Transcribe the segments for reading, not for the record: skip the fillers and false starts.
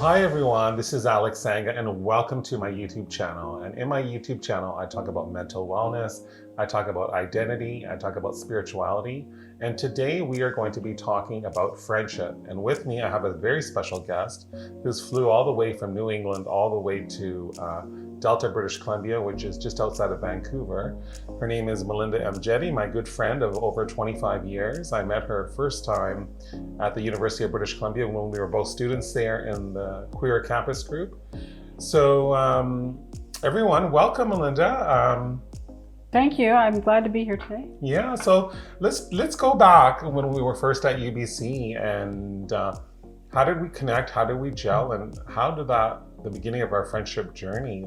Hi everyone, this is Alex Sangha and welcome to my YouTube channel. And in my YouTube channel, I talk about mental wellness, I talk about identity, I talk about spirituality. And today we are going to be talking about friendship. And with me, I have a very special guest who's flew all the way from New England all the way to Delta, British Columbia, which is just outside of Vancouver. Her name is Melinda Jette, my good friend of over 25 years. I met her first time at the University of British Columbia when we were both students there in the queer campus group. So everyone, welcome Melinda. Thank you. I'm glad to be here today. Yeah, so let's go back when we were first at UBC and how did we connect? How did we gel? And how did the beginning of our friendship journey,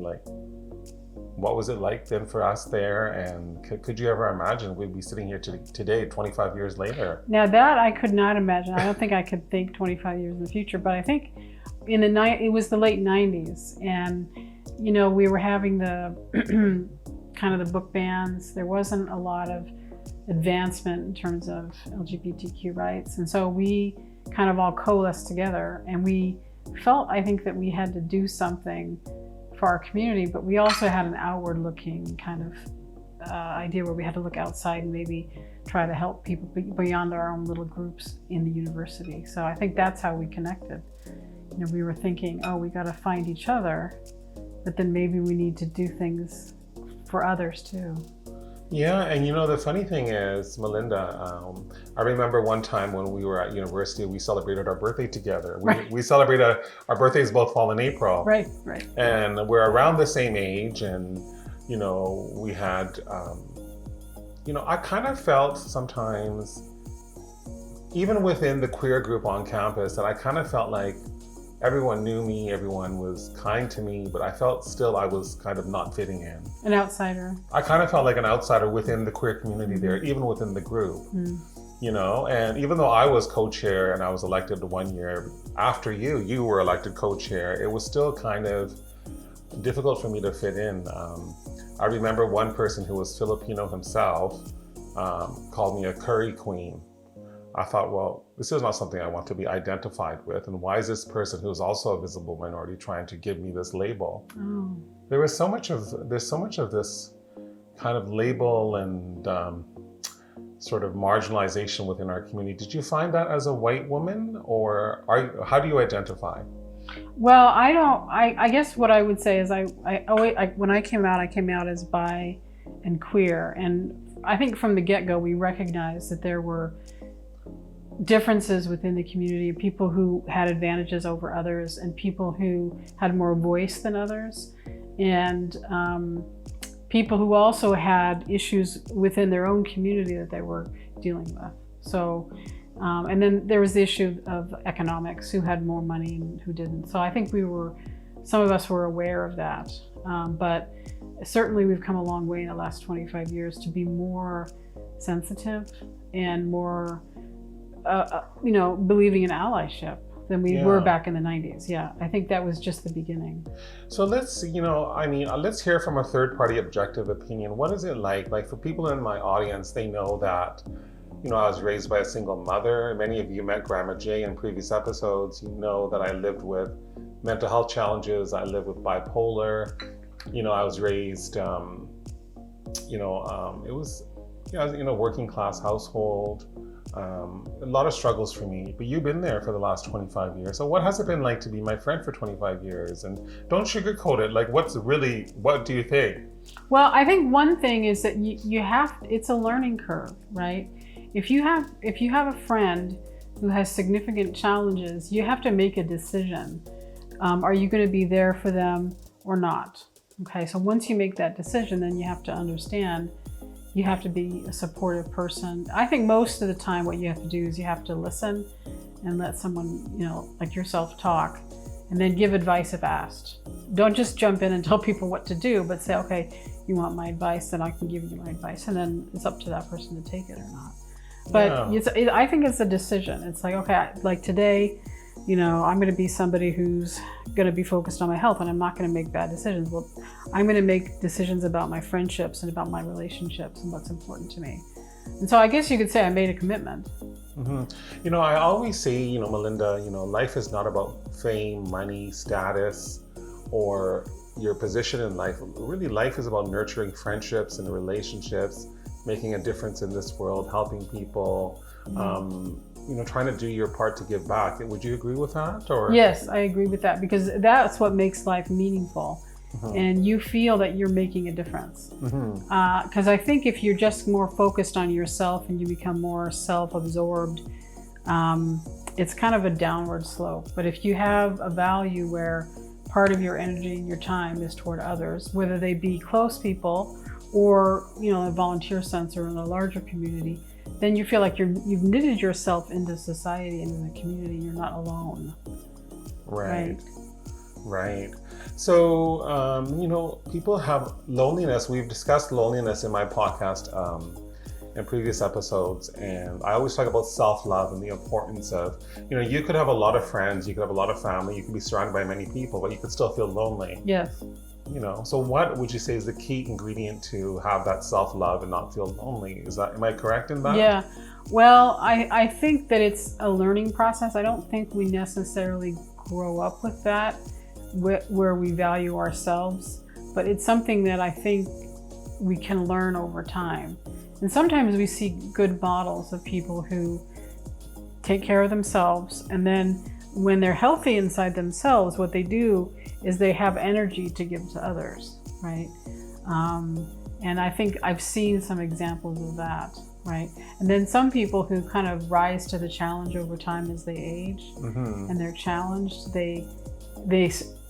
what was it like then for us there? And could you ever imagine we'd be sitting here today, 25 years later? Now that I could not imagine. I don't think I could think 25 years in the future, but I think it was the late 90s, and we were having the kind of the book bans. There wasn't a lot of advancement in terms of LGBTQ rights, and so we kind of all coalesced together, and we felt, I think, that we had to do something for our community, but we also had an outward looking kind of idea where we had to look outside and maybe try to help people beyond our own little groups in the university. So I think that's how we connected. We were thinking, oh, we got to find each other, but then maybe we need to do things for others too. Yeah, and the funny thing is, Melinda, I remember one time when we were at university, we celebrated our birthday together. We celebrated our birthdays both fall in April. Right. And we're around the same age, and we had, I kind of felt sometimes, even within the queer group on campus, that I kind of felt like everyone knew me, everyone was kind to me, but I felt still I was kind of not fitting in. An outsider. I kind of felt like an outsider within the queer community there, even within the group. And even though I was co-chair and I was elected 1 year after you were elected co-chair, it was still kind of difficult for me to fit in. I remember one person who was Filipino himself called me a curry queen. I thought, well, this is not something I want to be identified with. And why is this person who's also a visible minority trying to give me this label? Oh. There's so much of this kind of label and sort of marginalization within our community. Did you find that as a white woman, or how do you identify? Well, I guess what I would say is when I came out as bi and queer. And I think from the get-go, we recognized that there were differences within the community, people who had advantages over others and people who had more voice than others, and people who also had issues within their own community that they were dealing with. So, and then there was the issue of economics, who had more money and who didn't. So I think some of us were aware of that, but certainly we've come a long way in the last 25 years to be more sensitive and more believing in allyship than we were back in the 90s. Yeah, I think that was just the beginning. So let's hear from a third-party objective opinion. What is it like for people in my audience? They know that, I was raised by a single mother. Many of you met Grandma J in previous episodes. You know that I lived with mental health challenges. I lived with bipolar. I was raised, it was, I was in a working class household. A lot of struggles for me, but you've been there for the last 25 years. So what has it been like to be my friend for 25 years? And don't sugarcoat it. What do you think? Well, I think one thing is that it's a learning curve, right? If you have a friend who has significant challenges, you have to make a decision. Are you going to be there for them or not? Okay, so once you make that decision, then you have to understand you have to be a supportive person. I think most of the time what you have to do is you have to listen and let someone, like yourself, talk, and then give advice if asked. Don't just jump in and tell people what to do, but say, okay, you want my advice, then I can give you my advice, and then it's up to that person to take it or not. But I think it's a decision. It's like, okay, like today, I'm going to be somebody who's going to be focused on my health, and I'm not going to make bad decisions. Well, I'm going to make decisions about my friendships and about my relationships and what's important to me. And so I guess you could say I made a commitment. You know, I always say, Melinda, life is not about fame, money, status, or your position in life. Really, life is about nurturing friendships and relationships, making a difference in this world, helping people, trying to do your part to give back. Would you agree with that? Or Yes, I agree with that, because that's what makes life meaningful. And you feel that you're making a difference. Because I think if you're just more focused on yourself and you become more self-absorbed, it's kind of a downward slope. But if you have a value where part of your energy and your time is toward others, whether they be close people or, in a volunteer sense or in a larger community, then you feel like you've knitted yourself into society and in the community. You're not alone. Right. So, people have loneliness. We've discussed loneliness in my podcast in previous episodes. And I always talk about self-love and the importance of, you could have a lot of friends, you could have a lot of family, you could be surrounded by many people, but you could still feel lonely. Yes. So what would you say is the key ingredient to have that self-love and not feel lonely? Am I correct in that? Yeah. Well, I think that it's a learning process. I don't think we necessarily grow up with that, where we value ourselves, but it's something that I think we can learn over time. And sometimes we see good models of people who take care of themselves, and then when they're healthy inside themselves, what they do is they have energy to give to others, right? And I think I've seen some examples of that, right? And then some people who kind of rise to the challenge over time as they age, and they're challenged, they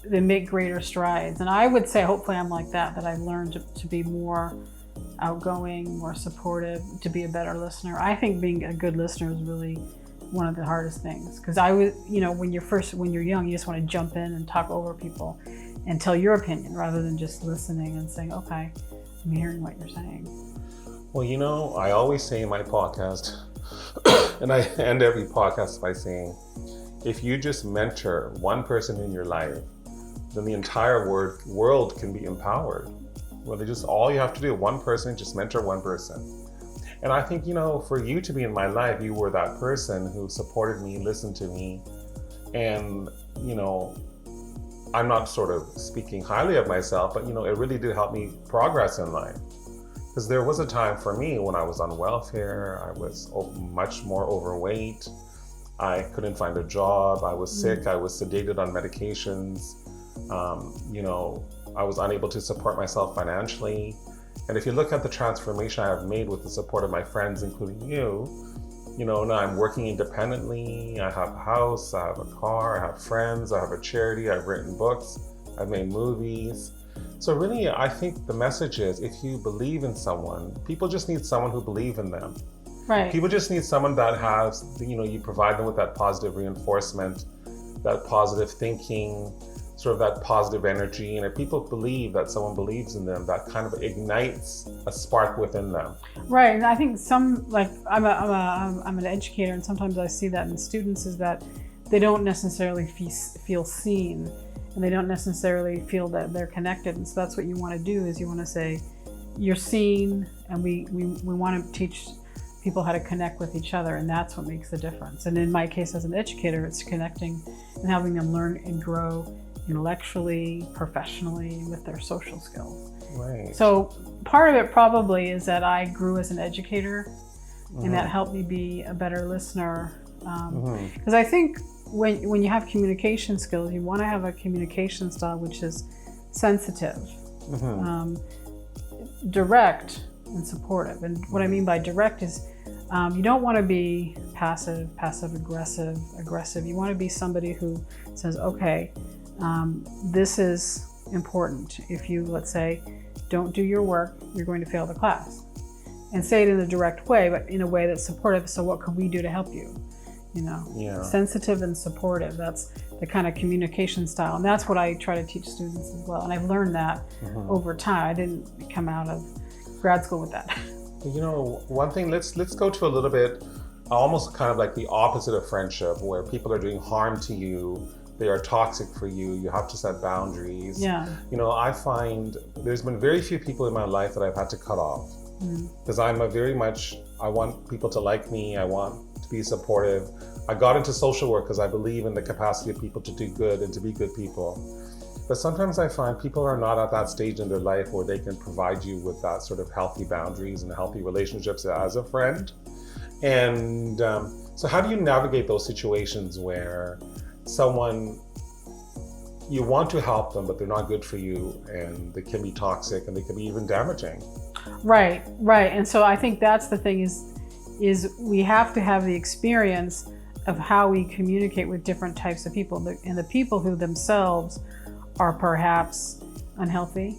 make greater strides. And I would say, hopefully I'm like that I've learned to be more outgoing, more supportive, to be a better listener. I think being a good listener is really one of the hardest things, because I was, when you're young, you just want to jump in and talk over people and tell your opinion rather than just listening and saying, okay, I'm hearing what you're saying. Well, I always say in my podcast, and I end every podcast by saying, if you just mentor one person in your life, then the entire world can be empowered. Well, all you have to do, one person, just mentor one person. And I think, for you to be in my life, you were that person who supported me, listened to me. And, I'm not sort of speaking highly of myself, but, it really did help me progress in life. Because there was a time for me when I was on welfare, I was much more overweight. I couldn't find a job. I was sick. I was sedated on medications. I was unable to support myself financially. And if you look at the transformation I have made with the support of my friends, including you, now I'm working independently. I have a house, I have a car, I have friends, I have a charity, I've written books, I've made movies. So really, I think the message is, if you believe in someone, people just need someone who believes in them. Right. People just need someone that has, you provide them with that positive reinforcement, that positive thinking, sort of that positive energy. And if people believe that someone believes in them, that kind of ignites a spark within them. Right. And I think I'm an educator, and sometimes I see that in students, is that they don't necessarily feel seen, and they don't necessarily feel that they're connected. And so that's what you want to do, is you want to say, you're seen, and we want to teach people how to connect with each other, and that's what makes the difference. And in my case as an educator, it's connecting and helping them learn and grow intellectually, professionally, with their social skills. Right. So part of it probably is that I grew as an educator, and that helped me be a better listener. Because I think when you have communication skills, you want to have a communication style which is sensitive, direct, and supportive. And what I mean by direct is you don't want to be passive aggressive. You want to be somebody who says, okay, this is important. If you, let's say, don't do your work, you're going to fail the class. And say it in a direct way, but in a way that's supportive. So what can we do to help you? Sensitive and supportive. That's the kind of communication style. And that's what I try to teach students as well. And I've learned that over time. I didn't come out of grad school with that. One thing, let's go to a little bit, almost kind of like the opposite of friendship, where people are doing harm to you. They are toxic for you. You have to set boundaries. Yeah. I find there's been very few people in my life that I've had to cut off, because I want people to like me. I want to be supportive. I got into social work because I believe in the capacity of people to do good and to be good people. But sometimes I find people are not at that stage in their life where they can provide you with that sort of healthy boundaries and healthy relationships as a friend. And so how do you navigate those situations where someone, you want to help them, but they're not good for you, and they can be toxic and they can be even damaging? Right. And so I think that's the thing is we have to have the experience of how we communicate with different types of people, and the people who themselves are perhaps unhealthy.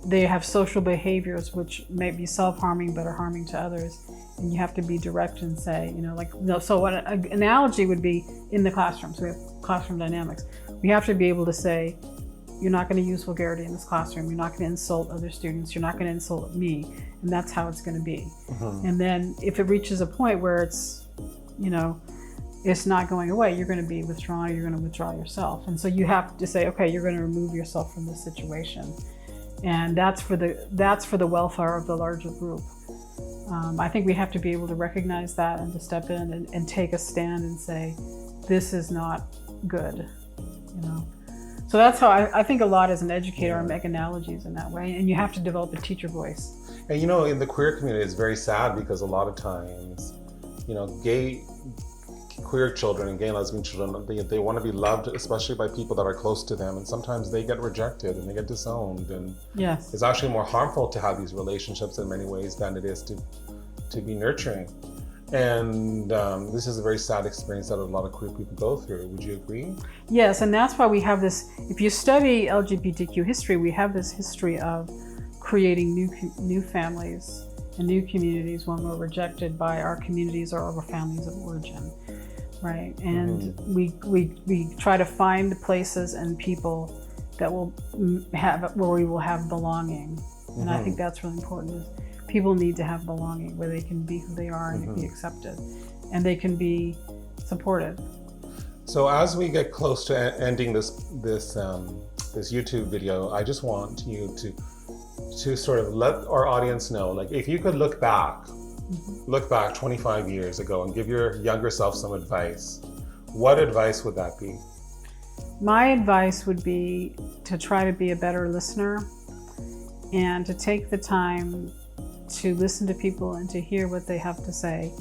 They have social behaviors which may be self-harming but are harming to others. And you have to be direct and say, so what an analogy would be in the classroom. So we have classroom dynamics. We have to be able to say, you're not going to use vulgarity in this classroom. You're not going to insult other students. You're not going to insult me. And that's how it's going to be. And then if it reaches a point where it's, it's not going away, you're going to be withdrawn, or you're going to withdraw yourself. And so you have to say, okay, you're going to remove yourself from this situation. And that's for the welfare of the larger group. I think we have to be able to recognize that and to step in and take a stand and say, this is not good, So that's how I think a lot as an educator, I make analogies in that way, and you have to develop a teacher voice. And in the queer community, it's very sad because a lot of times, gay, queer children and gay and lesbian children, they want to be loved, especially by people that are close to them, and sometimes they get rejected and they get disowned, and yes, it's actually more harmful to have these relationships in many ways than it is to be nurturing. And this is a very sad experience that a lot of queer people go through. Would you agree? Yes, and that's why we have this, if you study LGBTQ history, we have this history of creating new families and new communities when we're rejected by our communities or our families of origin, right? And we try to find places and people that will where we will have belonging. And I think that's really important. People need to have belonging where they can be who they are and be accepted, and they can be supported. So as we get close to ending this YouTube video, I just want you to sort of let our audience know, like, if you could look back 25 years ago and give your younger self some advice, what advice would that be? My advice would be to try to be a better listener and to take the time to listen to people and to hear what they have to say.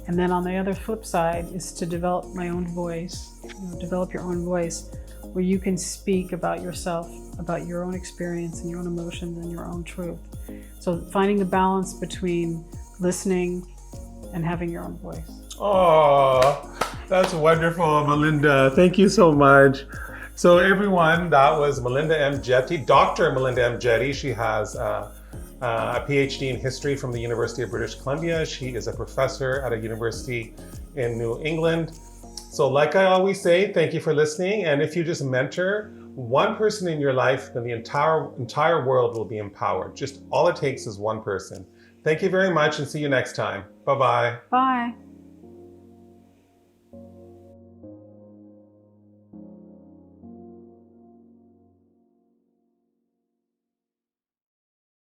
And then on the other flip side is to develop my own voice, develop your own voice where you can speak about yourself, about your own experience and your own emotions and your own truth. So finding the balance between listening and having your own voice. Oh, that's wonderful, Melinda. Thank you so much. So everyone, that was Melinda M. Jette, Dr. Melinda M. Jette. She has a PhD in history from the University of British Columbia. She is a professor at a university in New England. So like I always say, thank you for listening. And if you just mentor one person in your life, then the entire world will be empowered. Just all it takes is one person. Thank you very much and see you next time. Bye-bye. Bye.